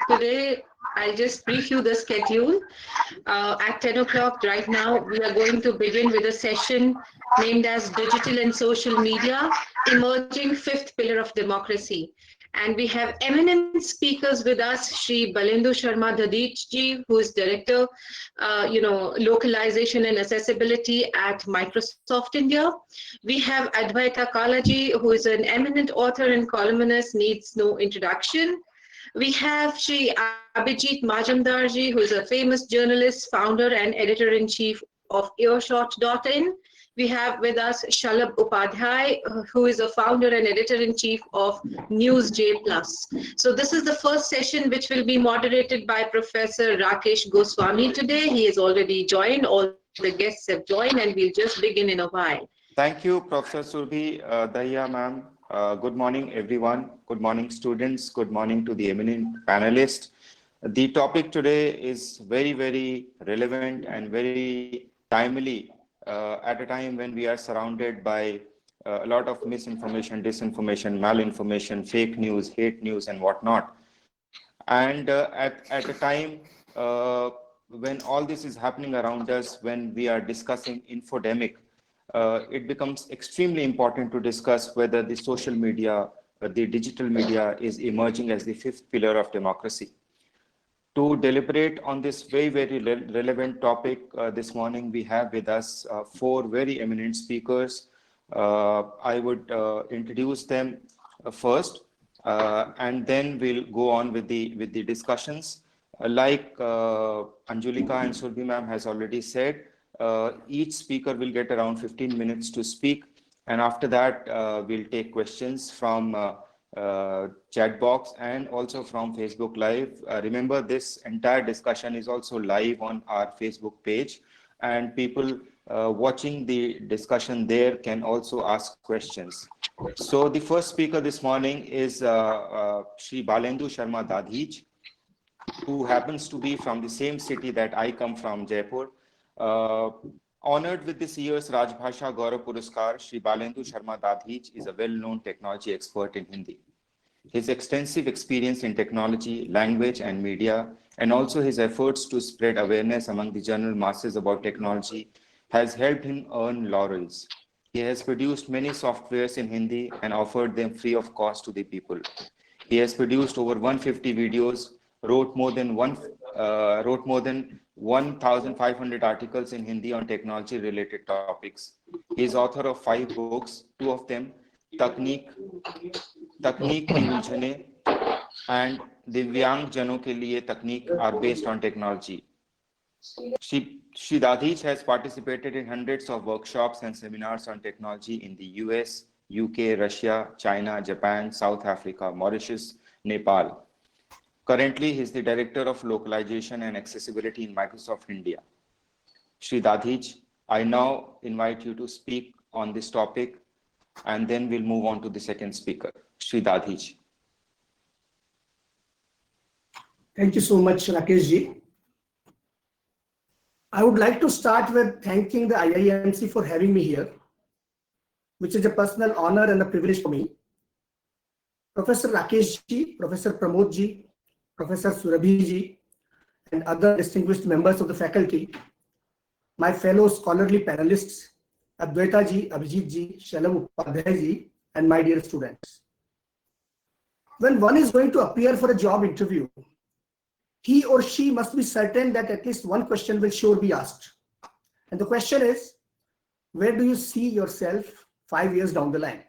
Today, I'll just brief you the schedule. At 10 o'clock right now, we are going to begin with a session named as Digital and Social Media, Emerging Fifth Pillar of Democracy. And we have eminent speakers with us, Shri Balendu Sharma Dadhich ji, who is Director, Localization and Accessibility at Microsoft India. We have Advaita Kalaji, who is an eminent author and columnist, needs no introduction. We have Shri Abhijit Majumdarji, who is a famous journalist, founder, and editor-in-chief of Earshot.in. We have with us Shalabh Upadhyay, who is a founder and editor-in-chief of NewsJ+. So this is the first session which will be moderated by Professor Rakesh Goswami today. He has already joined, all the guests have joined, and we'll just begin in a while. Thank you, Professor Surbhi Dahiya, ma'am. Good morning, everyone. Good morning, students. Good morning to the eminent panelists. The topic today is very, very relevant and very timely at a time when we are surrounded by a lot of misinformation, disinformation, malinformation, fake news, hate news, and whatnot. And at a time when all this is happening around us, when we are discussing infodemic, it becomes extremely important to discuss whether the social media, the digital media is emerging as the fifth pillar of democracy. To deliberate on this very, very relevant topic this morning, we have with us four very eminent speakers. I would introduce them first, and then we'll go on with the discussions. Like Anjulika and Surbhi ma'am has already said, each speaker will get around 15 minutes to speak, and after that we'll take questions from chat box and also from Facebook Live. Remember, this entire discussion is also live on our Facebook page, and people watching the discussion there can also ask questions. So the first speaker this morning is Shri Balendu Sharma Dadhich, who happens to be from the same city that I come from, Jaipur. Honored with this year's Rajbhasha Gaurav Puraskar, Shri Balendu Sharma Dadhich is a well-known technology expert in Hindi. His extensive experience in technology, language, and media, and also his efforts to spread awareness among the general masses about technology, has helped him earn laurels. He has produced many softwares in Hindi and offered them free of cost to the people. He has produced over 150 videos, wrote more than 1,500 articles in Hindi on technology-related topics. He is author of 5 books, 2 of them, Takneek Ki Uljhane and Divyang Jano Ke Liye Takneek, are based on technology. Shri Dadhich has participated in hundreds of workshops and seminars on technology in the US, UK, Russia, China, Japan, South Africa, Mauritius, Nepal. Currently, he is the Director of Localization and Accessibility in Microsoft India. Shri Dadhich, I now invite you to speak on this topic, and then we'll move on to the second speaker, Shri Dadhich. Thank you so much, Rakesh ji. I would like to start with thanking the IIMC for having me here, which is a personal honor and a privilege for me. Professor Rakesh ji, Professor Pramod ji, Professor Surabhi ji, and other distinguished members of the faculty, my fellow scholarly panelists, Advaita ji, Abhijit ji, Shalabh Upadhyay ji, and my dear students. When one is going to appear for a job interview, he or she must be certain that at least one question will sure be asked. And the question is, where do you see yourself 5 years down the line?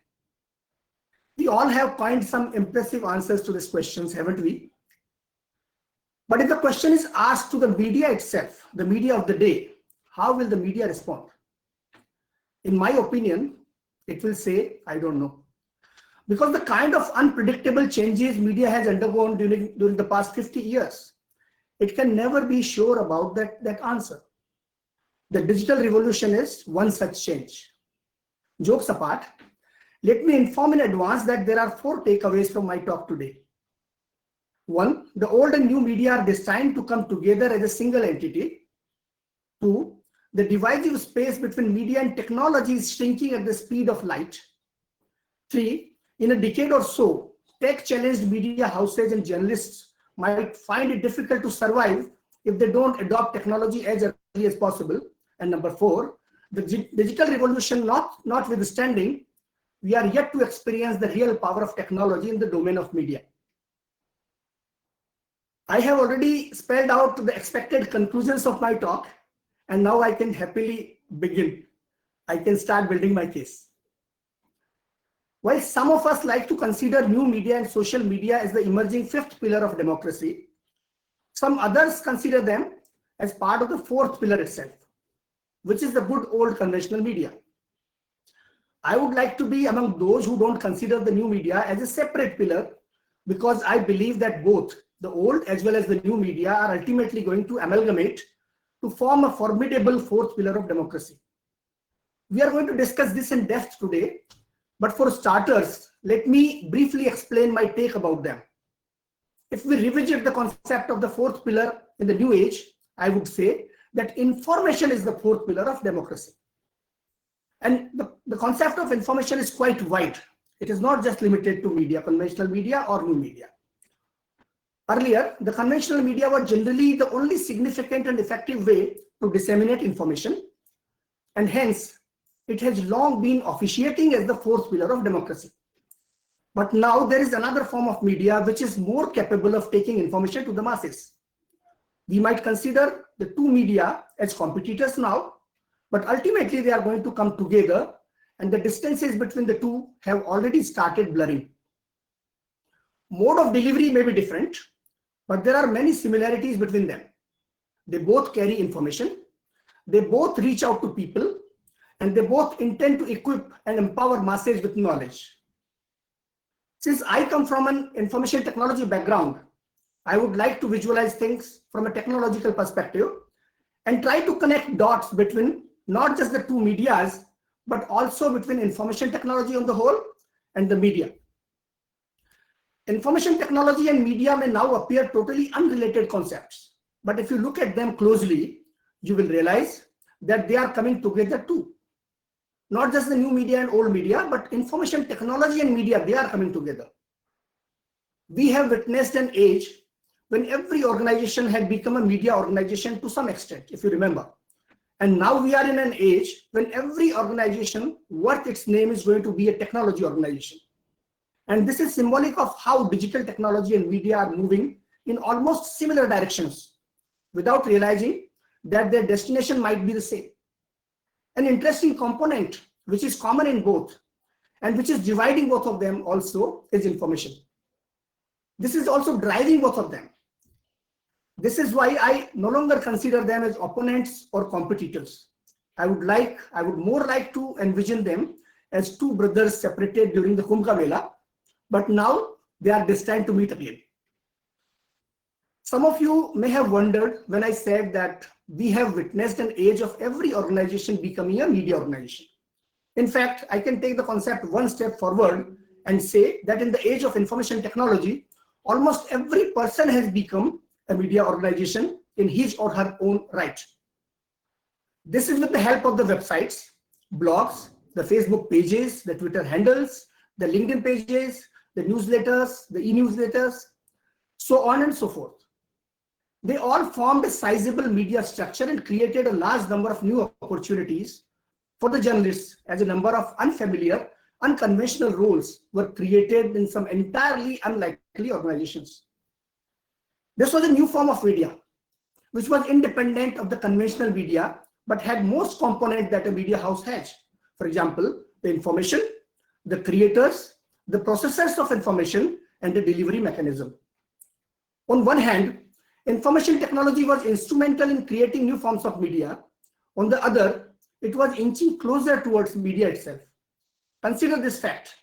We all have coined some impressive answers to these questions, haven't we? But if the question is asked to the media itself, the media of the day, how will the media respond? In my opinion, it will say, I don't know. Because the kind of unpredictable changes media has undergone during the past 50 years, it can never be sure about that answer. The digital revolution is one such change. Jokes apart, let me inform in advance that there are 4 takeaways from my talk today. 1, the old and new media are destined to come together as a single entity. 2, the divisive space between media and technology is shrinking at the speed of light. 3, in a decade or so, tech-challenged media houses and journalists might find it difficult to survive if they don't adopt technology as early as possible. And number 4, the digital revolution notwithstanding, we are yet to experience the real power of technology in the domain of media. I have already spelled out the expected conclusions of my talk, and now I can happily begin. I can start building my case. While some of us like to consider new media and social media as the emerging 5th pillar of democracy, some others consider them as part of the 4th pillar itself, which is the good old conventional media. I would like to be among those who don't consider the new media as a separate pillar, because I believe that both the old as well as the new media are ultimately going to amalgamate to form a formidable 4th pillar of democracy. We are going to discuss this in depth today, but for starters, let me briefly explain my take about them. If we revisit the concept of the 4th pillar in the new age, I would say that information is the 4th pillar of democracy. And the concept of information is quite wide. It is not just limited to media, conventional media or new media. Earlier, the conventional media was generally the only significant and effective way to disseminate information, and hence it has long been officiating as the 4th pillar of democracy. But now there is another form of media which is more capable of taking information to the masses. We might consider the two media as competitors now, but ultimately they are going to come together, and the distances between the two have already started blurring. Mode of delivery may be different, but there are many similarities between them. They both carry information, they both reach out to people, and they both intend to equip and empower masses with knowledge. Since I come from an information technology background, I would like to visualize things from a technological perspective and try to connect dots between not just the two medias, but also between information technology on the whole and the media. Information technology and media may now appear totally unrelated concepts, but if you look at them closely, you will realize that they are coming together too. Not just the new media and old media, but information technology and media, they are coming together. We have witnessed an age when every organization had become a media organization to some extent, if you remember. And now we are in an age when every organization worth its name is going to be a technology organization. And this is symbolic of how digital technology and media are moving in almost similar directions without realizing that their destination might be the same. An interesting component which is common in both and which is dividing both of them also is information. This is also driving both of them. This is why I no longer consider them as opponents or competitors. I would more like to envision them as two brothers separated during the Kumbh Mela, but now they are destined to meet again. Some of you may have wondered when I said that we have witnessed an age of every organization becoming a media organization. In fact, I can take the concept one step forward and say that in the age of information technology, almost every person has become a media organization in his or her own right. This is with the help of the websites, blogs, the Facebook pages, the Twitter handles, the LinkedIn pages, the newsletters, the e-newsletters, so on and so forth. They all formed a sizable media structure and created a large number of new opportunities for the journalists, as a number of unfamiliar, unconventional roles were created in some entirely unlikely organizations. This was a new form of media, which was independent of the conventional media, but had most components that a media house has. For example, the information, the creators, the processors of information, and the delivery mechanism. On one hand, information technology was instrumental in creating new forms of media. On the other, it was inching closer towards media itself. Consider this fact,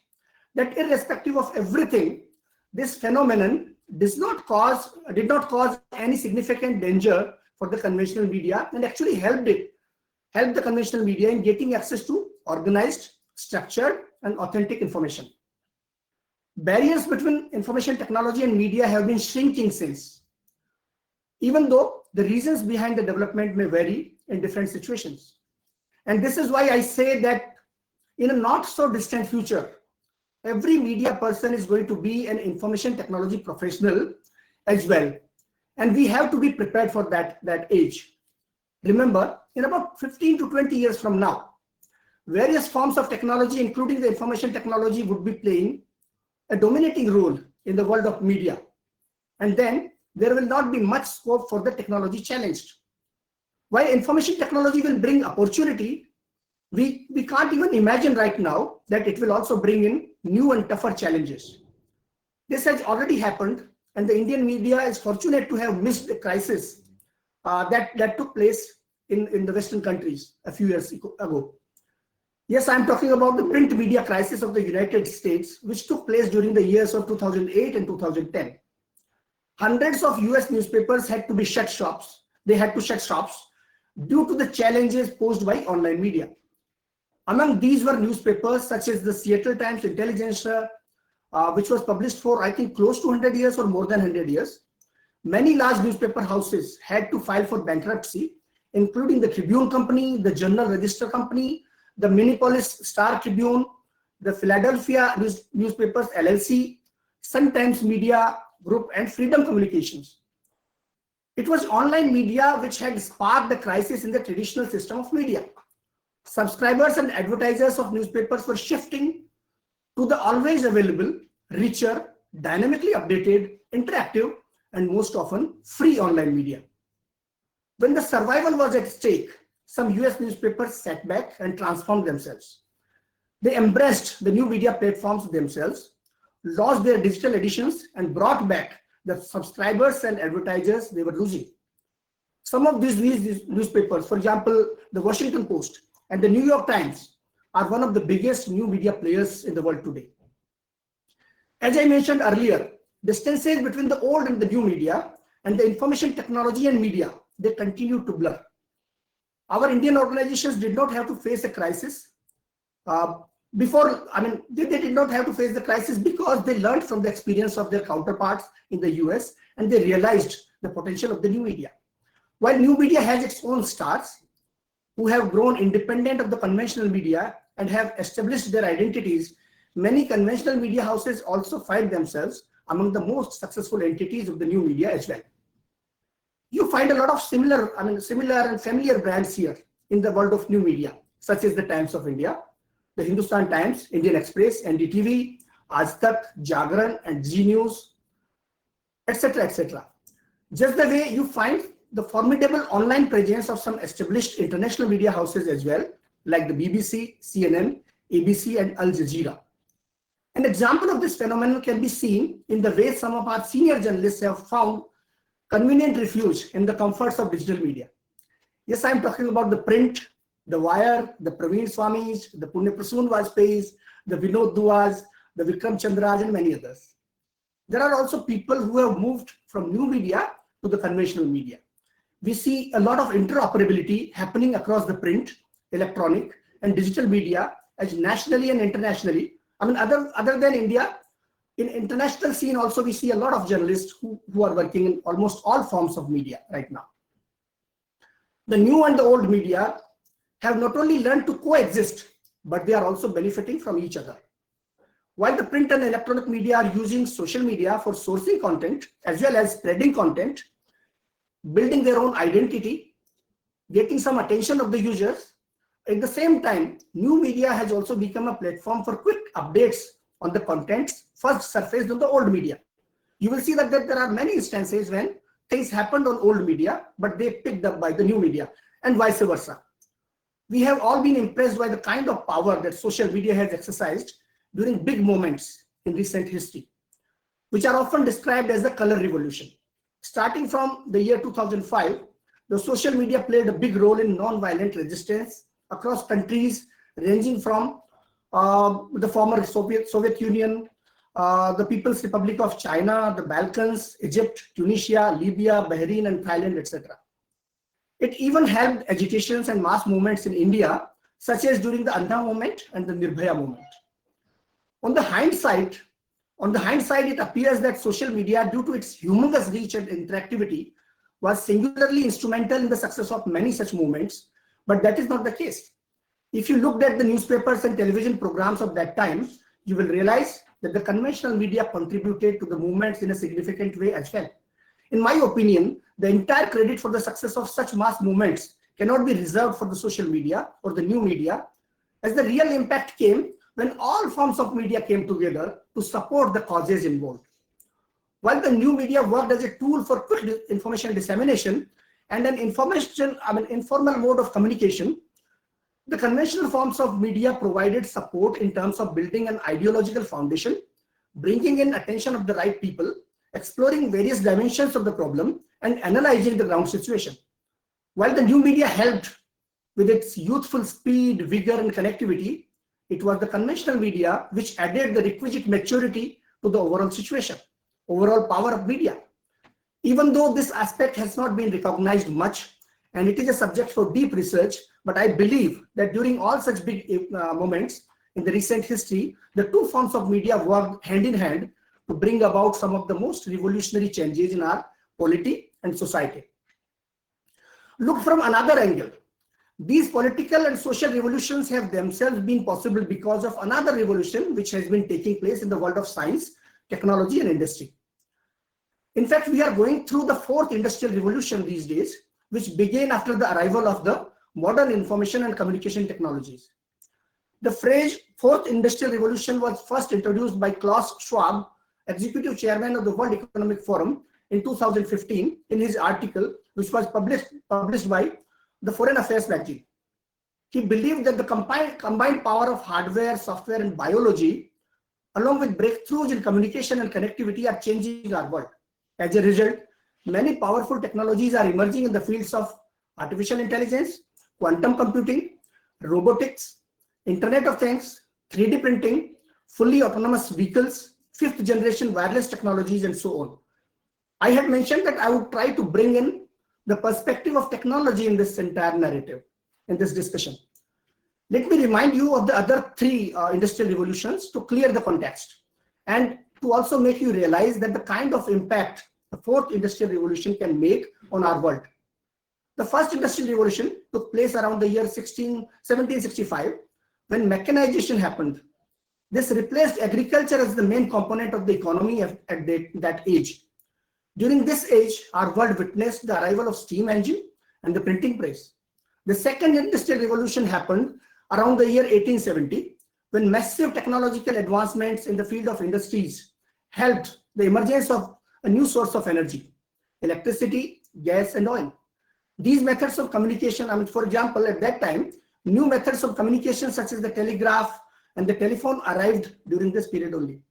that irrespective of everything, this phenomenon did not cause any significant danger for the conventional media, and actually helped the conventional media in getting access to organized, structured, and authentic information. Barriers between information technology and media have been shrinking since, even though the reasons behind the development may vary in different situations. And this is why I say that in a not so distant future, every media person is going to be an information technology professional, as well. And we have to be prepared for that age. Remember, in about 15 to 20 years from now, various forms of technology, including the information technology, would be playing a dominating role in the world of media. And then there will not be much scope for the technology challenged. While information technology will bring opportunity, we can't even imagine right now that it will also bring in new and tougher challenges. This has already happened, and the Indian media is fortunate to have missed the crisis that took place in the Western countries a few years ago. Yes, I'm talking about the print media crisis of the United States, which took place during the years of 2008 and 2010. Hundreds of US newspapers had to shut shops due to the challenges posed by online media. Among these were newspapers such as the Seattle Times Intelligencer, which was published for, I think, close to 100 years or more than 100 years. Many large newspaper houses had to file for bankruptcy, including the Tribune Company, the Journal Register Company, the Minneapolis Star Tribune, the Philadelphia Newspapers LLC, Sun Times Media Group, and Freedom Communications. It was online media which had sparked the crisis in the traditional system of media. Subscribers and advertisers of newspapers were shifting to the always available, richer, dynamically updated, interactive, and most often free online media. When the survival was at stake, some US newspapers sat back and transformed themselves. They embraced the new media platforms themselves, lost their digital editions, and brought back the subscribers and advertisers they were losing. Some of these newspapers, for example, the Washington Post and the New York Times, are one of the biggest new media players in the world today. As I mentioned earlier, distances between the old and the new media and the information technology and media, they continue to blur. Our Indian organizations did not have to face a crisis they did not have to face the crisis because they learned from the experience of their counterparts in the US, and they realized the potential of the new media. While new media has its own stars who have grown independent of the conventional media and have established their identities, many conventional media houses also find themselves among the most successful entities of the new media as well. You find a lot of similar and familiar brands here in the world of new media, such as the Times of India, the Hindustan Times, Indian Express, NDTV, Aaj Tak, Jagran, and Zee News, etc., etc. Just the way you find the formidable online presence of some established international media houses as well, like the BBC, CNN, ABC, and Al Jazeera. An example of this phenomenon can be seen in the way some of our senior journalists have found convenient refuge in the comforts of digital media. Yes, I'm talking about the print, the Wire, the Praveen Swamis, the Punya Prasoon Vajpayees, the Vinod Duas, the Vikram Chandras, and many others. There are also people who have moved from new media to the conventional media. We see a lot of interoperability happening across the print, electronic, and digital media as nationally and internationally. Other than India, in international scene also we see a lot of journalists who are working in almost all forms of media right now. The new and the old media have not only learned to coexist, but they are also benefiting from each other. While the print and electronic media are using social media for sourcing content as well as spreading content, building their own identity, getting some attention of the users, at the same time, new media has also become a platform for quick updates on the contents first surfaced on the old media. You will see that there are many instances when things happened on old media, but they picked up by the new media, and vice versa. We have all been impressed by the kind of power that social media has exercised during big moments in recent history, which are often described as the color revolution. Starting from the year 2005, the social media played a big role in non-violent resistance across countries ranging from the former Soviet Union, the People's Republic of China, the Balkans, Egypt, Tunisia, Libya, Bahrain, and Thailand, etc. It even helped agitations and mass movements in India, such as during the Andha movement and the Nirbhaya movement. On the hindsight, it appears that social media, due to its humongous reach and interactivity, was singularly instrumental in the success of many such movements, but that is not the case. If you looked at the newspapers and television programs of that time, you will realize that the conventional media contributed to the movements in a significant way as well. In my opinion, the entire credit for the success of such mass movements cannot be reserved for the social media or the new media, as the real impact came when all forms of media came together to support the causes involved. While the new media worked as a tool for quick information dissemination and an informal mode of communication, the conventional forms of media provided support in terms of building an ideological foundation, bringing in attention of the right people, exploring various dimensions of the problem, and analyzing the ground situation. While the new media helped with its youthful speed, vigor, and connectivity, it was the conventional media which added the requisite maturity to the overall situation, overall power of media. Even though this aspect has not been recognized much, and it is a subject for deep research, but I believe that during all such big moments in the recent history, the two forms of media worked hand in hand to bring about some of the most revolutionary changes in our polity and society. Look from another angle. These political and social revolutions have themselves been possible because of another revolution which has been taking place in the world of science, technology, and industry. In fact, we are going through the fourth industrial revolution these days, which began after the arrival of the modern information and communication technologies. The phrase fourth industrial revolution was first introduced by Klaus Schwab, executive chairman of the World Economic Forum, in 2015 in his article, which was published by the Foreign Affairs magazine. He believed that the combined power of hardware, software, and biology, along with breakthroughs in communication and connectivity, are changing our world. As a result, many powerful technologies are emerging in the fields of artificial intelligence, quantum computing, robotics, Internet of Things, 3D printing, fully autonomous vehicles, fifth generation wireless technologies, and so on. I had mentioned that I would try to bring in the perspective of technology in this entire narrative, in this discussion. Let me remind you of the other three industrial revolutions to clear the context, and to also make you realize that the kind of impact the fourth industrial revolution can make on our world. The first industrial revolution took place around the year 1765, when mechanization happened. This replaced agriculture as the main component of the economy at that age. During this age, our world witnessed the arrival of steam engine and the printing press. The second industrial revolution happened around the year 1870, when massive technological advancements in the field of industries helped the emergence of a new source of energy, electricity, gas, and oil. These methods of communication, for example, at that time, new methods of communication such as the telegraph and the telephone arrived during this period only.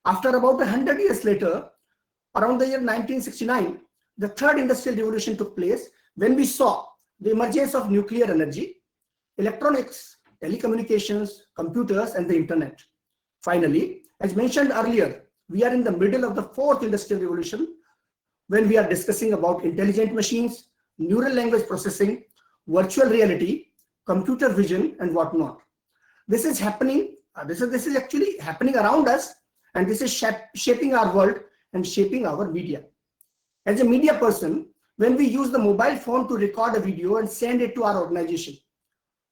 After about 100 years later, around the year 1969, the third industrial revolution took place when we saw the emergence of nuclear energy, electronics, telecommunications, computers, and the internet. Finally, as mentioned earlier, we are in the middle of the fourth industrial revolution when we are discussing about intelligent machines, neural language processing, virtual reality, computer vision, and whatnot. This is happening. This is actually happening around us, and this is shaping our world and shaping our media. As a media person, when we use the mobile phone to record a video and send it to our organization,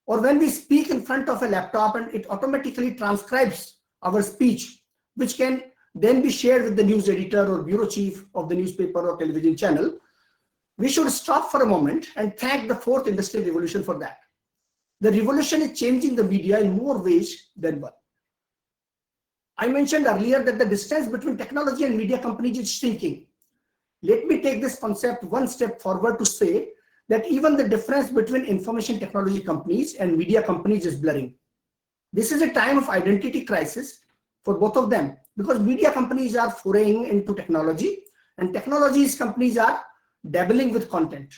or when we speak in front of a laptop and it automatically transcribes our speech, which can then be shared with the news editor or bureau chief of the newspaper or television channel, we should stop for a moment and thank the fourth industrial revolution for that. The revolution is changing the media in more ways than one. I mentioned earlier that the distance between technology and media companies is shrinking. Let me take this concept one step forward to say that even the difference between information technology companies and media companies is blurring. This is a time of identity crisis for both of them, because media companies are foraying into technology and technologies companies are dabbling with content.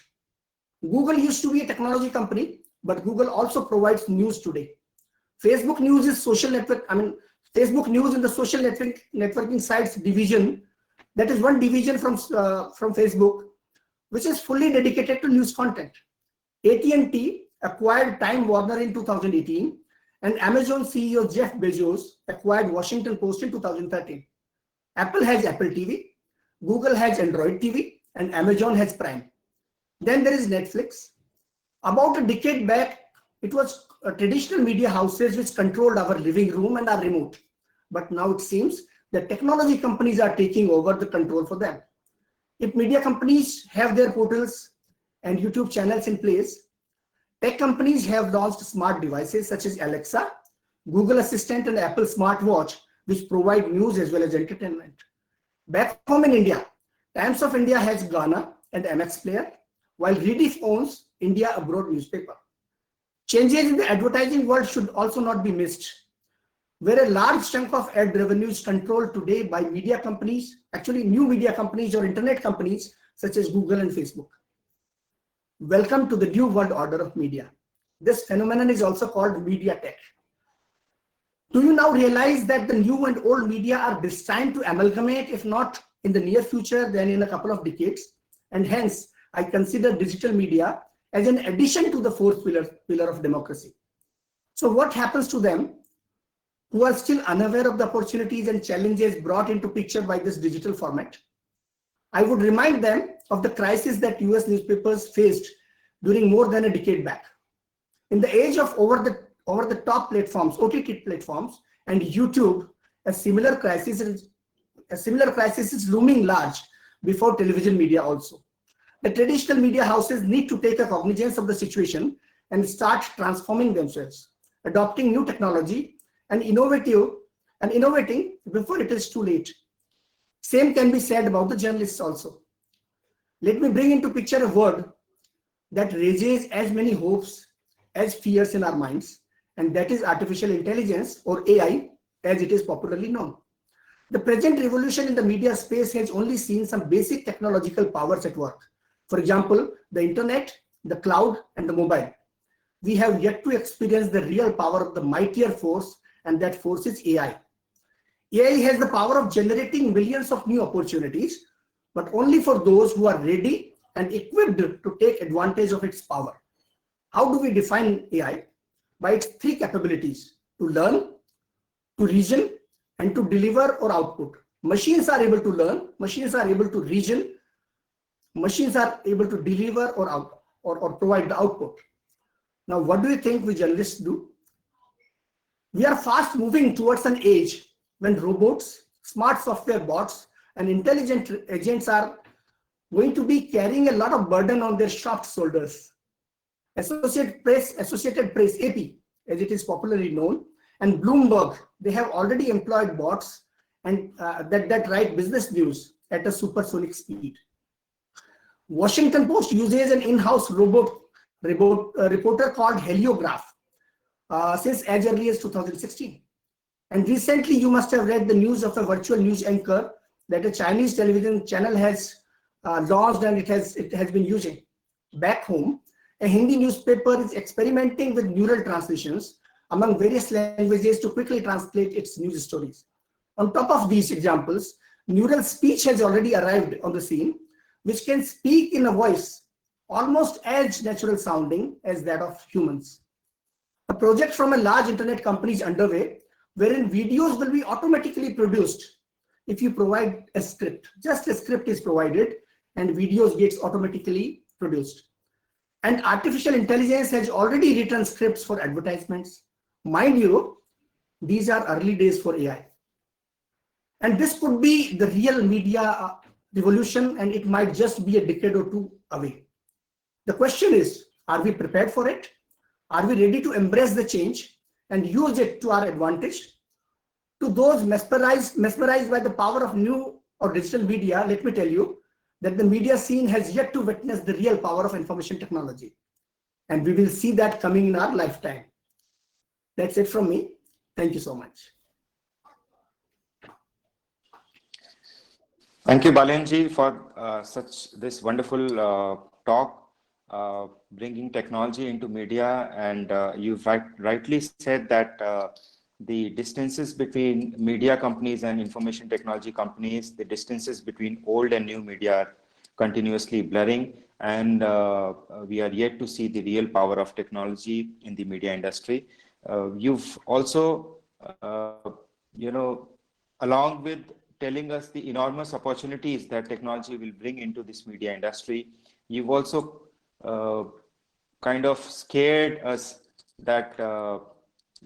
Google used to be a technology company, but Google also provides news today. Facebook News is social network. Facebook News in the social networking sites division. That is one division from Facebook, which is fully dedicated to news content. AT&T acquired Time Warner in 2018, and Amazon CEO Jeff Bezos acquired Washington Post in 2013. Apple has Apple TV, Google has Android TV, and Amazon has Prime. Then there is Netflix. About a decade back, it was traditional media houses which controlled our living room and our remote. But now it seems that technology companies are taking over the control for them. If media companies have their portals and YouTube channels in place, tech companies have launched smart devices such as Alexa, Google Assistant, and Apple Smartwatch, which provide news as well as entertainment. Back home in India, Times of India has Ghana and MX Player, while Rediff owns India Abroad newspaper. Changes in the advertising world should also not be missed, where a large chunk of ad revenue is controlled today by media companies, actually new media companies or internet companies such as Google and Facebook. Welcome to the new world order of media. This phenomenon is also called media tech. Do you now realize that the new and old media are destined to amalgamate, if not in the near future, then in a couple of decades? And hence, I consider digital media as an addition to the fourth pillar of democracy. So what happens to them who are still unaware of the opportunities and challenges brought into picture by this digital format? I would remind them of the crisis that US newspapers faced during more than a decade back. In the age of over-the-top platforms, OTT platforms, and YouTube, a similar crisis is looming large before television media also. The traditional media houses need to take a cognizance of the situation and start transforming themselves, adopting new technology and innovating before it is too late. Same can be said about the journalists also. Let me bring into picture a word that raises as many hopes as fears in our minds, and that is artificial intelligence, or AI, as it is popularly known. The present revolution in the media space has only seen some basic technological powers at work. For example, the internet, the cloud, and the mobile. We have yet to experience the real power of the mightier force, and that force is AI. AI has the power of generating millions of new opportunities, but only for those who are ready and equipped to take advantage of its power. How do we define AI? By its three capabilities: to learn, to reason, and to deliver or output. Machines are able to learn, machines are able to reason, machines are able to deliver or provide the output. Now, what do you think we journalists do? We are fast moving towards an age when robots, smart software bots, and intelligent agents are going to be carrying a lot of burden on their soft shoulders. Associated Press, AP, as it is popularly known, and Bloomberg, they have already employed bots and that write business news at a supersonic speed. Washington Post uses an in-house reporter called Heliograph since as early as 2016. And recently, you must have read the news of a virtual news anchor that a Chinese television channel has launched and it has been using. Back home, a Hindi newspaper is experimenting with neural translations among various languages to quickly translate its news stories. On top of these examples, neural speech has already arrived on the scene, which can speak in a voice almost as natural sounding as that of humans. A project from a large internet company is underway, wherein videos will be automatically produced if you provide a script. Just a script is provided and videos gets automatically produced. And artificial intelligence has already written scripts for advertisements. Mind you, these are early days for AI. And this could be the real media revolution, and it might just be a decade or two away. The question is, are we prepared for it? Are we ready to embrace the change and use it to our advantage? To those mesmerized by the power of new or digital media, let me tell you that the media scene has yet to witness the real power of information technology. And we will see that coming in our lifetime. That's it from me. Thank you so much. Thank you, Balenji, for this wonderful talk, bringing technology into media. And you've rightly said that the distances between media companies and information technology companies, the distances between old and new media are continuously blurring. And we are yet to see the real power of technology in the media industry. You've also, along with telling us the enormous opportunities that technology will bring into this media industry, you've also kind of scared us that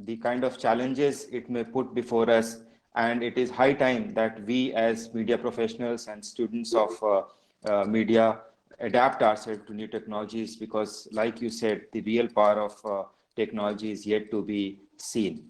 the kind of challenges it may put before us, and it is high time that we as media professionals and students of media adapt ourselves to new technologies, because like you said, the real power of technology is yet to be seen.